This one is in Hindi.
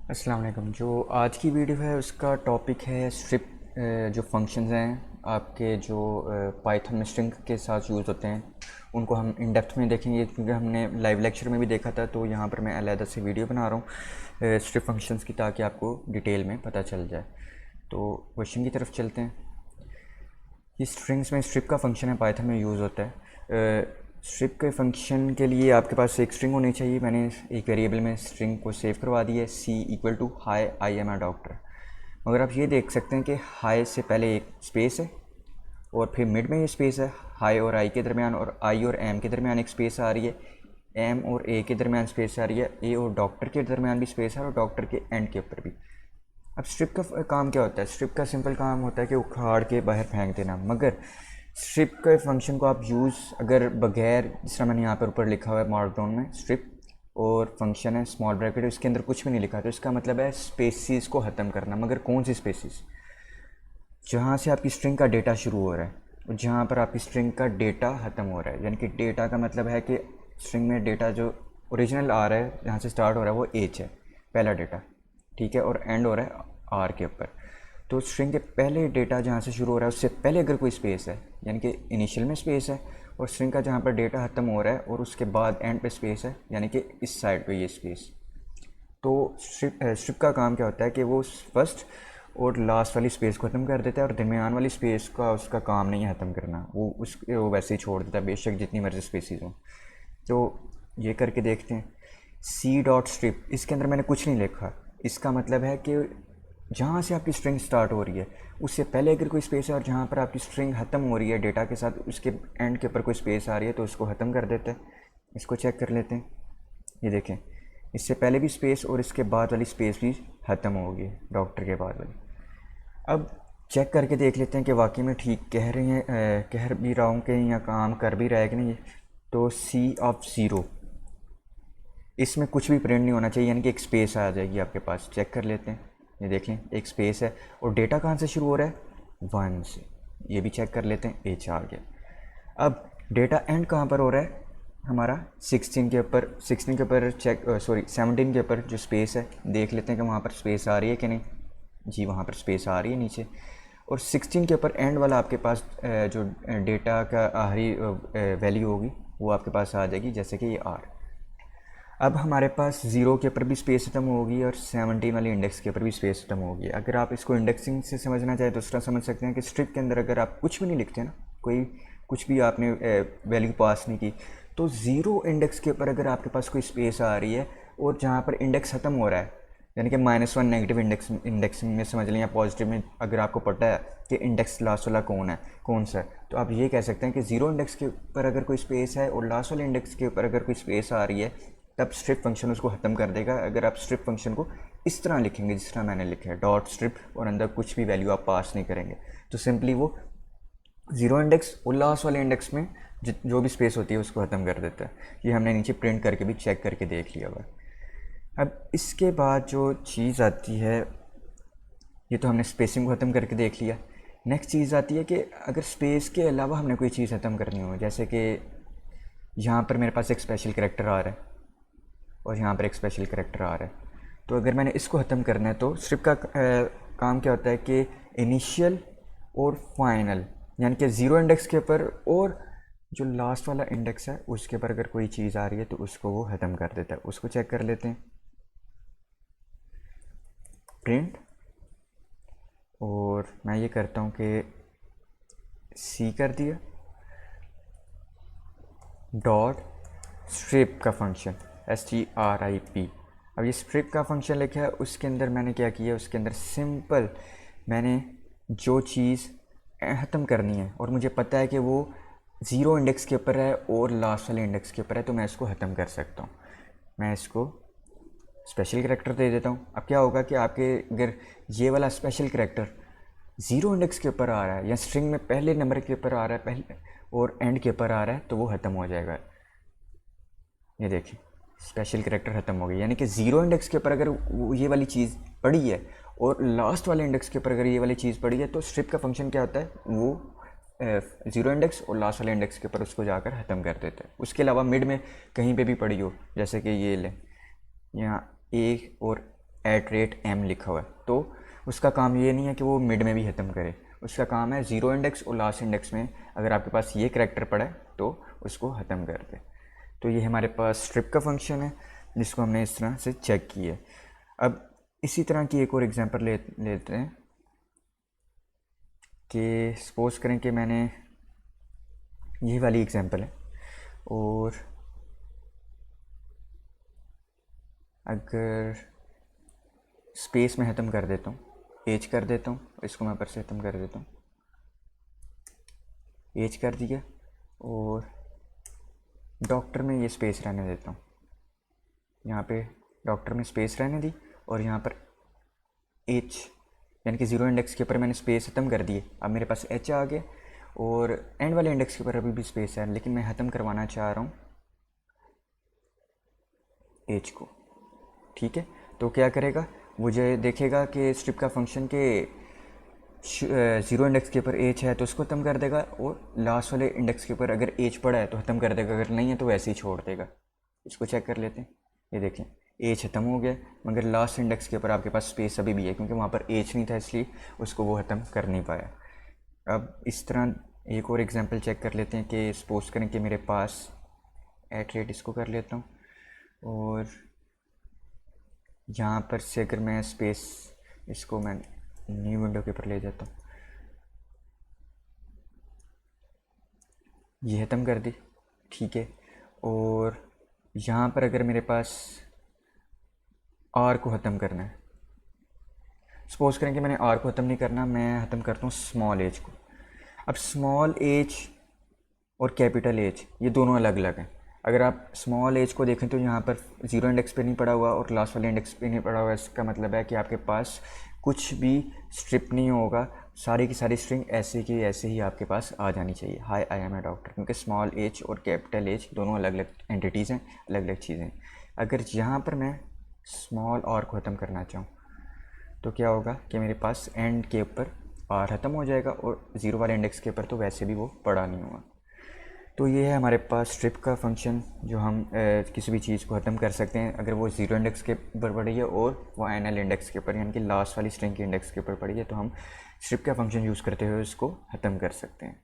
अस्सलाम वालेकुम। जो आज की वीडियो है उसका टॉपिक है स्ट्रिप। जो फंक्शंस हैं आपके जो पाइथन में स्ट्रिंग के साथ यूज़ होते हैं उनको हम इन डेप्थ में देखेंगे, क्योंकि हमने लाइव लेक्चर में भी देखा था। तो यहाँ पर मैं अलहदा से वीडियो बना रहा हूँ स्ट्रिप फंक्शंस की, ताकि आपको डिटेल में पता चल जाए। तो क्वेश्चन की तरफ चलते हैं। ये स्ट्रिंग्स में स्ट्रिप का फंक्शन है, पाइथन में यूज़ होता है। स्ट्रिप के फंक्शन के लिए आपके पास एक स्ट्रिंग होनी चाहिए। मैंने एक वेरिएबल में स्ट्रिंग को सेव करवा दी है, C equal to hi I am a doctor. मगर आप ये देख सकते हैं कि हाई से पहले एक स्पेस है और फिर मिड में ये स्पेस है। हाई और आई के दरमियान और आई और एम के दरमियान एक स्पेस आ रही है। एम और ए के दरमियान स्पेस आ रही है। ए और डॉक्टर के दरमियान भी स्पेस है और डॉक्टर के एंड के ऊपर भी। अब स्ट्रिप का काम क्या होता है? स्ट्रिप का सिंपल काम होता है कि उखाड़ के बाहर फेंक देना। मगर स्ट्रिप के फंक्शन को आप यूज़ अगर बगैर, जिस तरह मैंने यहाँ पर ऊपर लिखा हुआ है मार्कडाउन में, स्ट्रिप और फंक्शन है स्मॉल ब्रैकेट, इसके अंदर कुछ भी नहीं लिखा, तो इसका मतलब है स्पेसिस को ख़त्म करना। मगर कौन सी स्पेसिस? जहाँ से आपकी स्ट्रिंग का डेटा शुरू हो रहा है और जहाँ पर आपकी स्ट्रिंग का डेटा ख़त्म हो रहा है। यानी कि डेटा का मतलब है कि स्ट्रिंग में डेटा जो ओरिजिनल आ रहा है, जहाँ से स्टार्ट हो रहा है, वो एच है, पहला डेटा, ठीक है, और एंड हो रहा है आर के ऊपर। तो स्ट्रिंग के पहले डेटा जहाँ से शुरू हो रहा है उससे पहले अगर कोई स्पेस है, यानी कि इनिशियल में स्पेस है, और स्ट्रिंग का जहाँ पर डेटा ख़त्म हो रहा है और उसके बाद एंड पे स्पेस है, यानी कि इस साइड पे ये स्पेस। तो स्ट्रिप का काम क्या होता है कि वो फर्स्ट और लास्ट वाली स्पेस को ख़त्म कर देता है, और दरमियान वाली स्पेस का उसका काम नहीं है ख़त्म करना, वो वैसे ही छोड़ देता है, बेशक जितनी मर्जी स्पेसिस हों। तो ये करके देखते हैं। सी डॉट स्ट्रिप, इसके अंदर मैंने कुछ नहीं लिखा। इसका मतलब है कि जहाँ से आपकी स्ट्रिंग स्टार्ट हो रही है उससे पहले अगर कोई स्पेस है, और जहाँ पर आपकी स्ट्रिंग ख़त्म हो रही है डेटा के साथ, उसके एंड के ऊपर कोई स्पेस आ रही है, तो उसको ख़त्म कर देता है। इसको चेक कर लेते हैं। ये देखें, इससे पहले भी स्पेस और इसके बाद वाली स्पेस भी ख़त्म होगी, डॉक्टर के बाद वाली। अब चेक करके देख लेते हैं कि वाकई में ठीक कह रही हैं, कह भी रहा हूँ कि या काम कर भी रहा है कि नहीं। तो सी ऑफ ज़ीरो, इसमें कुछ भी प्रिंट नहीं होना चाहिए, यानी कि एक स्पेस आ जाएगी आपके पास। चेक कर लेते हैं। ये देखें, एक स्पेस है और डेटा कहाँ से शुरू हो रहा है? वन से। ये भी चेक कर लेते हैं, एच आ गया। अब डेटा एंड कहाँ पर हो रहा है हमारा? 16 के ऊपर। 16 के ऊपर चेक, सॉरी 17 के ऊपर जो स्पेस है, देख लेते हैं कि वहाँ पर स्पेस आ रही है कि नहीं। जी, वहाँ पर स्पेस आ रही है नीचे। और 16 के ऊपर एंड वाला आपके पास जो डेटा का आखिरी वैल्यू होगी वो आपके पास आ जाएगी, जैसे कि ये आर। अब हमारे पास ज़ीरो के ऊपर भी स्पेस खत्म होगी और 17 वाली इंडेक्स के ऊपर भी स्पेस खत्म होगी। अगर आप इसको इंडेक्सिंग से समझना चाहें तो उस तरह समझ सकते हैं कि स्ट्रिप के अंदर अगर आप कुछ भी नहीं लिखते ना, कोई कुछ भी आपने वैल्यू पास नहीं की, तो ज़ीरो इंडेक्स के ऊपर अगर आपके पास कोई स्पेस आ रही है और जहाँ पर इंडेक्स ख़त्म हो रहा है, यानी कि -1 नेगेटिव इंडेक्सिंग में समझ लें, या पॉजिटिव में अगर आपको पता है कि इंडेक्स लास्ट वाला कौन सा है, तो आप ये कह सकते हैं कि ज़ीरो इंडेक्स के ऊपर अगर कोई स्पेस है और लास्ट वाले इंडेक्स के ऊपर अगर कोई स्पेस आ रही है, तब स्ट्रिप फंक्शन उसको ख़त्म कर देगा। अगर आप स्ट्रिप फंक्शन को इस तरह लिखेंगे जिस तरह मैंने लिखा है, डॉट स्ट्रिप, और अंदर कुछ भी वैल्यू आप पास नहीं करेंगे, तो सिंपली वो ज़ीरो इंडेक्स और लास्ट वाले इंडेक्स में जो भी स्पेस होती है उसको ख़त्म कर देता है। ये हमने नीचे प्रिंट करके भी चेक करके देख लिया हुआ। अब इसके बाद जो चीज़ आती है, ये तो हमने स्पेसिंग को ख़त्म करके देख लिया। नेक्स्ट चीज़ आती है कि अगर स्पेस के अलावा हमने कोई चीज़ ख़त्म करनी हो, जैसे कि यहाँ पर मेरे पास एक स्पेशल कैरेक्टर आ रहा है और यहाँ पर एक स्पेशल कैरेक्टर आ रहा है, तो अगर मैंने इसको ख़त्म करना है तो स्ट्रिप का काम क्या होता है कि इनिशियल और फाइनल, यानी कि ज़ीरो इंडेक्स के ऊपर और जो लास्ट वाला इंडेक्स है उसके ऊपर अगर कोई चीज़ आ रही है तो उसको वो ख़त्म कर देता है। उसको चेक कर लेते हैं। प्रिंट, और मैं ये करता हूँ कि सी कर दिया डॉट स्ट्रिप का फंक्शन, STRIP। अब ये स्ट्रिप का फंक्शन लिखा है, उसके अंदर मैंने क्या किया, उसके अंदर सिंपल मैंने जो चीज़ ख़त्म करनी है और मुझे पता है कि वो ज़ीरो इंडेक्स के ऊपर है और लास्ट वाले इंडेक्स के ऊपर है, तो मैं इसको ख़त्म कर सकता हूँ। मैं इसको स्पेशल कैरेक्टर दे देता हूँ। अब क्या होगा कि आपके अगर ये वाला स्पेशल कैरेक्टर ज़ीरो इंडेक्स के ऊपर आ रहा है या स्ट्रिंग में पहले नंबर के ऊपर आ रहा है पहले और एंड के ऊपर आ रहा है, तो वो ख़त्म हो जाएगा। ये देखिए, स्पेशल कैरेक्टर ख़त्म हो गई, यानी कि ज़ीरो इंडेक्स के ऊपर अगर ये वाली चीज़ पड़ी है और लास्ट वाले इंडेक्स के ऊपर अगर ये वाली चीज़ पड़ी है, तो स्ट्रिप का फंक्शन क्या होता है, वो ज़ीरो इंडेक्स और लास्ट वाले इंडेक्स के ऊपर उसको जाकर ख़त्म कर देता है। उसके अलावा मिड में कहीं पे भी पड़ी हो, जैसे कि ये लें यहाँ ए और @m लिखा हुआ है, तो उसका काम ये नहीं है कि वो मिड में भी ख़त्म करे, उसका काम है ज़ीरो इंडेक्स और लास्ट इंडेक्स में अगर आपके पास ये करैक्टर पड़ा है तो उसको ख़त्म कर दे। तो ये हमारे पास स्ट्रिप का फंक्शन है जिसको हमने इस तरह से चेक किया। अब इसी तरह की एक और एग्जांपल लेते हैं कि सपोज़ करें कि मैंने यही वाली एग्जांपल है और अगर स्पेस में ख़त्म कर देता हूँ, एज कर देता हूँ, इसको मैं ऊपर से ख़त्म कर देता हूँ, एज कर दिया और डॉक्टर में ये स्पेस रहने देता हूँ, यहाँ पे डॉक्टर में स्पेस रहने दी और यहाँ पर एच यानी कि ज़ीरो इंडेक्स के ऊपर मैंने स्पेस ख़त्म कर दिए। अब मेरे पास एच आ गया और एंड वाले इंडेक्स के ऊपर अभी भी स्पेस है, लेकिन मैं ख़त्म करवाना चाह रहा हूँ एच को। ठीक है, तो क्या करेगा, मुझे देखेगा कि स्ट्रिप का फंक्शन के ज़ीरो इंडेक्स के ऊपर एच है तो उसको ख़त्म कर देगा और लास्ट वाले इंडेक्स के ऊपर अगर एच पड़ा है तो ख़त्म कर देगा, अगर नहीं है तो वैसे ही छोड़ देगा। इसको चेक कर लेते हैं, ये देखें एच ख़त्म हो गया मगर लास्ट इंडेक्स के ऊपर आपके पास स्पेस अभी भी है क्योंकि वहाँ पर एच नहीं था इसलिए उसको वो ख़त्म कर नहीं पाया। अब इस तरह एक और एग्जांपल चेक कर लेते हैं कि सपोज करें कि मेरे पास @ इसको कर लेता हूँ और यहाँ पर से अगर मैं स्पेस इसको मैं न्यू विंडो के ऊपर ले जाता हूँ, ये ख़त्म कर दी। ठीक है, और यहाँ पर अगर मेरे पास आर को ख़त्म करना है, सपोज़ करें कि मैंने आर को ख़त्म नहीं करना, मैं ख़त्म करता हूँ स्मॉल एज को। अब स्मॉल एज और कैपिटल एज ये दोनों अलग अलग हैं। अगर आप स्मॉल एज को देखें तो यहाँ पर ज़ीरो इंडेक्स पे नहीं पड़ा हुआ और लास्ट वाले इंडेक्स पे नहीं पड़ा हुआ, इसका मतलब है कि आपके पास कुछ भी स्ट्रिप नहीं होगा, सारी की सारी स्ट्रिंग ऐसे की ऐसे ही आपके पास आ जानी चाहिए, हाय आई एम ए डॉक्टर, क्योंकि स्मॉल एज और कैपिटल एज दोनों अलग अलग एंटिटीज़ हैं, अलग अलग चीज़ें। अगर यहाँ पर मैं स्मॉल और को ख़त्म करना चाहूँ तो क्या होगा कि मेरे पास एंड के ऊपर आर ख़त्म हो जाएगा और ज़ीरो वाले इंडेक्स के ऊपर तो वैसे भी वो पड़ा नहीं होगा। तो ये है हमारे पास स्ट्रिप का फंक्शन जो हम किसी भी चीज़ को ख़त्म कर सकते हैं अगर वो ज़ीरो इंडेक्स के ऊपर पड़ी है और वो एनएल इंडेक्स के ऊपर यानी कि लास्ट वाली स्ट्रिंग के इंडेक्स के ऊपर पड़ी है, तो हम स्ट्रिप का फंक्शन यूज़ करते हुए उसको ख़त्म कर सकते हैं।